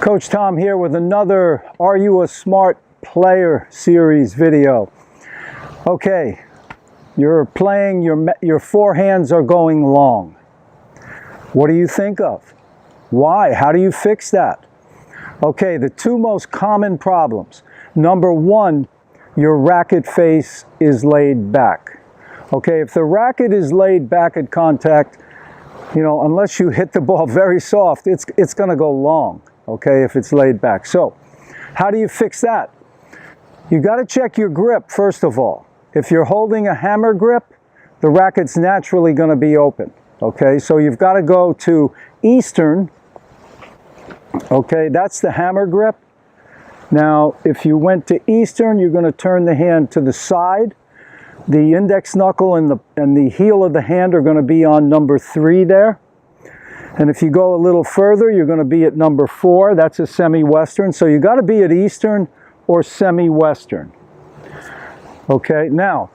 Coach Tom here with another Are You a Smart Player series video. Okay, you're playing, your forehands are going long. What do you think of? Why? How do you fix that? Okay, the two most common problems. Number one, your racket face is laid back. Okay, if the racket is laid back at contact, you know, unless you hit the ball very soft, it's going to go long. Okay, if it's laid back. So, how do you fix that? You got to check your grip first of all. If you're holding a hammer grip, the racket's naturally going to be open. Okay, so you've got to go to Eastern. Okay, that's the hammer grip. Now, if you went to Eastern, you're going to turn the hand to the side. The index knuckle and the heel of the hand are going to be on number 3 there. And if you go a little further, you're going to be at number 4. That's a semi-western. So you got to be at Eastern or semi-western. Okay, now,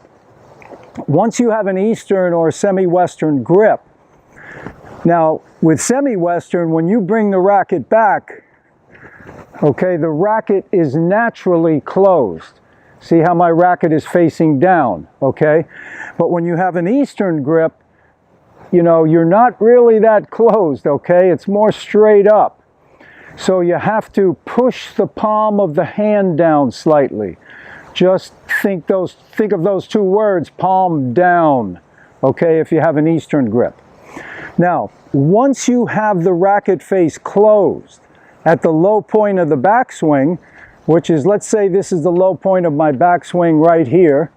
once you have an Eastern or semi-western grip, now with semi-western, when you bring the racket back, okay, the racket is naturally closed. See how my racket is facing down, okay? But when you have an Eastern grip, you know, you're not really that closed, okay? It's more straight up. So you have to push the palm of the hand down slightly. Just think of those two words, palm down, okay, if you have an Eastern grip. Now, once you have the racket face closed at the low point of the backswing, which is, let's say this is the low point of my backswing right here,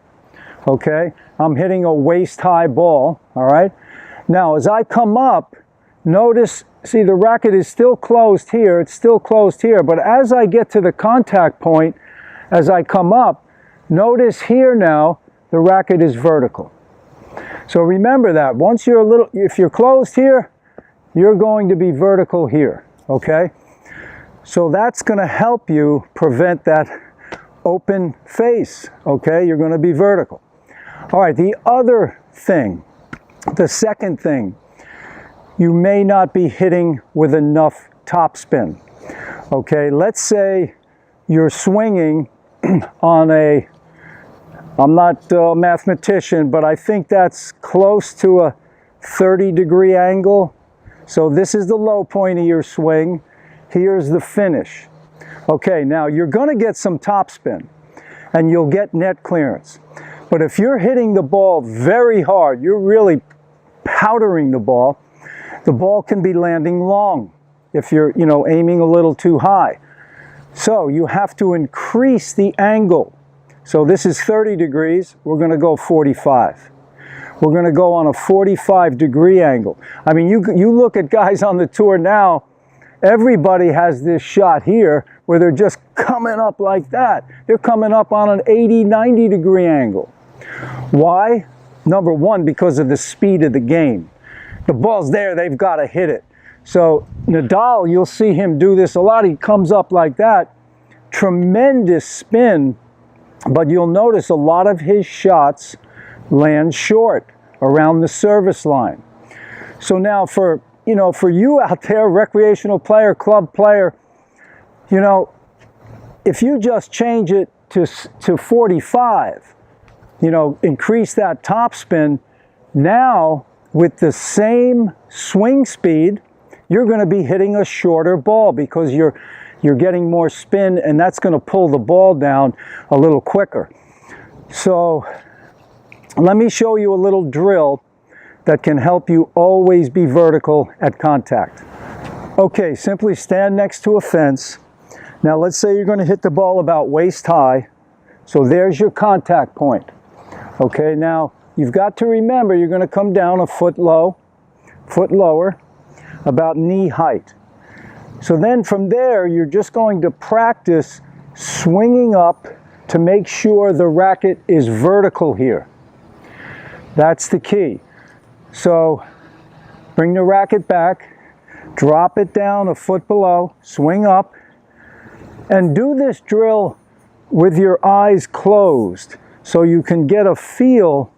okay? I'm hitting a waist-high ball, all right? Now, as I come up, notice, see the racket is still closed here, it's still closed here, but as I get to the contact point, as I come up, notice here now, the racket is vertical. So remember that, once you're if you're closed here, you're going to be vertical here, okay? So that's going to help you prevent that open face, okay? You're going to be vertical. All right, the other thing, the second thing, you may not be hitting with enough topspin. Okay, let's say you're swinging on a, I'm not a mathematician, but I think that's close to a 30-degree angle. So this is the low point of your swing. Here's the finish. Okay, now you're going to get some topspin and you'll get net clearance. But if you're hitting the ball very hard, you're really powdering the ball can be landing long if you're, you know, aiming a little too high. So you have to increase the angle. So this is 30 degrees, we're going to go 45. We're going to go on a 45-degree angle. I mean, you look at guys on the tour now, everybody has this shot here where they're just coming up like that. They're coming up on an 80, 90-degree angle. Why? Number one, because of the speed of the game. The ball's there, they've got to hit it. So Nadal, you'll see him do this a lot. He comes up like that. Tremendous spin, but you'll notice a lot of his shots land short around the service line. So now for you out there, recreational player, club player, you know, if you just change it to 45, you know, increase that topspin, now with the same swing speed, you're going to be hitting a shorter ball because you're getting more spin, and that's going to pull the ball down a little quicker. So let me show you a little drill that can help you always be vertical at contact. Okay, simply stand next to a fence. Now let's say you're going to hit the ball about waist high. So there's your contact point. Okay, now you've got to remember you're going to come down a foot lower, about knee height. So then from there, you're just going to practice swinging up to make sure the racket is vertical here. That's the key. So bring the racket back, drop it down a foot below, swing up, and do this drill with your eyes closed so you can get a feel,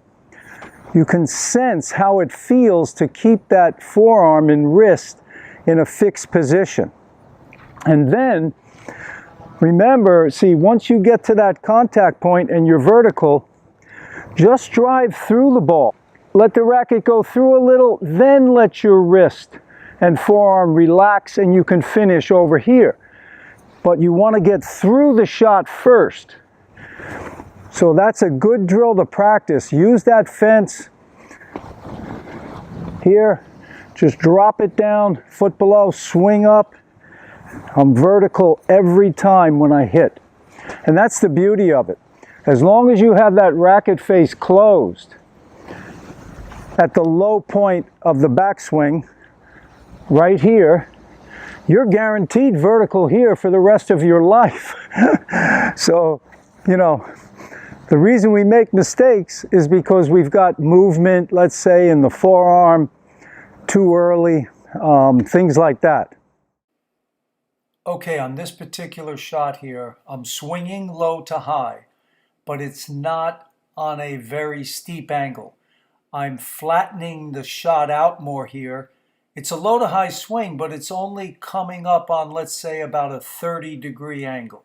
you can sense how it feels to keep that forearm and wrist in a fixed position. And then, remember, see, once you get to that contact point and you're vertical, just drive through the ball. Let the racket go through a little, then let your wrist and forearm relax and you can finish over here. But you want to get through the shot first. So that's a good drill to practice. Use that fence here. Just drop it down, foot below, swing up. I'm vertical every time when I hit. And that's the beauty of it. As long as you have that racket face closed at the low point of the backswing, right here, you're guaranteed vertical here for the rest of your life. So, you know, the reason we make mistakes is because we've got movement, let's say, in the forearm too early, things like that. Okay, on this particular shot here, I'm swinging low to high, but it's not on a very steep angle. I'm flattening the shot out more here. It's a low to high swing, but it's only coming up on, let's say, about a 30-degree angle.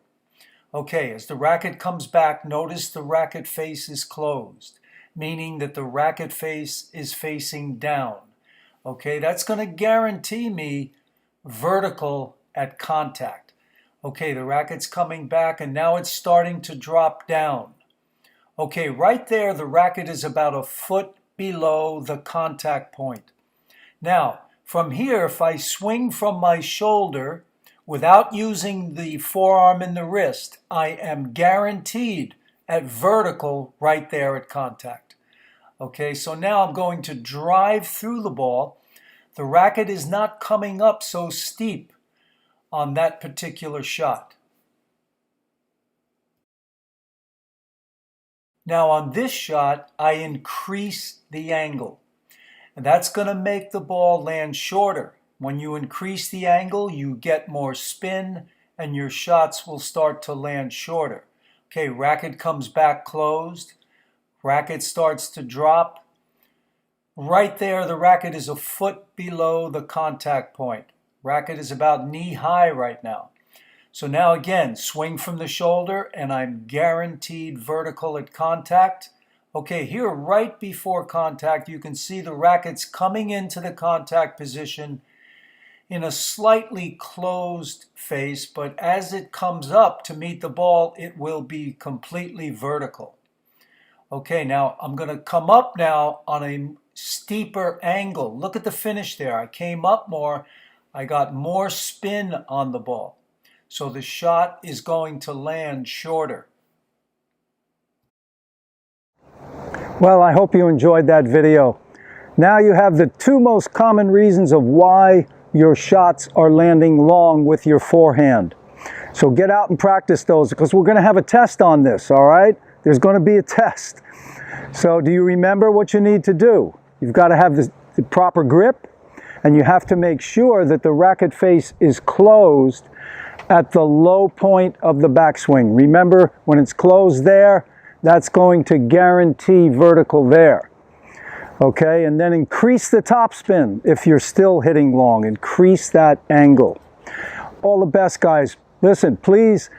Okay, as the racket comes back, notice the racket face is closed, meaning that the racket face is facing down. Okay, that's going to guarantee me vertical at contact. Okay, the racket's coming back and now it's starting to drop down. Okay, right there the racket is about a foot below the contact point. Now, from here, if I swing from my shoulder without using the forearm and the wrist, I am guaranteed at vertical right there at contact. Okay, so now I'm going to drive through the ball. The racket is not coming up so steep on that particular shot. Now on this shot, I increase the angle. And that's going to make the ball land shorter. When you increase the angle, you get more spin and your shots will start to land shorter. Okay, racket comes back closed. Racket starts to drop. Right there, the racket is a foot below the contact point. Racket is about knee high right now. So now again, swing from the shoulder and I'm guaranteed vertical at contact. Okay, here right before contact, you can see the racket's coming into the contact position in a slightly closed face, but as it comes up to meet the ball, it will be completely vertical. Okay, now I'm going to come up now on a steeper angle. Look at the finish there. I came up more. I got more spin on the ball. So the shot is going to land shorter. Well, I hope you enjoyed that video. Now you have the two most common reasons of why your shots are landing long with your forehand. So get out and practice those because we're going to have a test on this, all right? There's going to be a test. So do you remember what you need to do? You've got to have the proper grip, and you have to make sure that the racket face is closed at the low point of the backswing. Remember, when it's closed there, that's going to guarantee vertical there. Okay, and then increase the topspin if you're still hitting long. Increase that angle. All the best, guys. Listen, please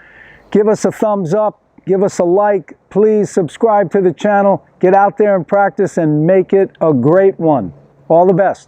give us a thumbs up, give us a like, please subscribe to the channel, get out there and practice and make it a great one. All the best.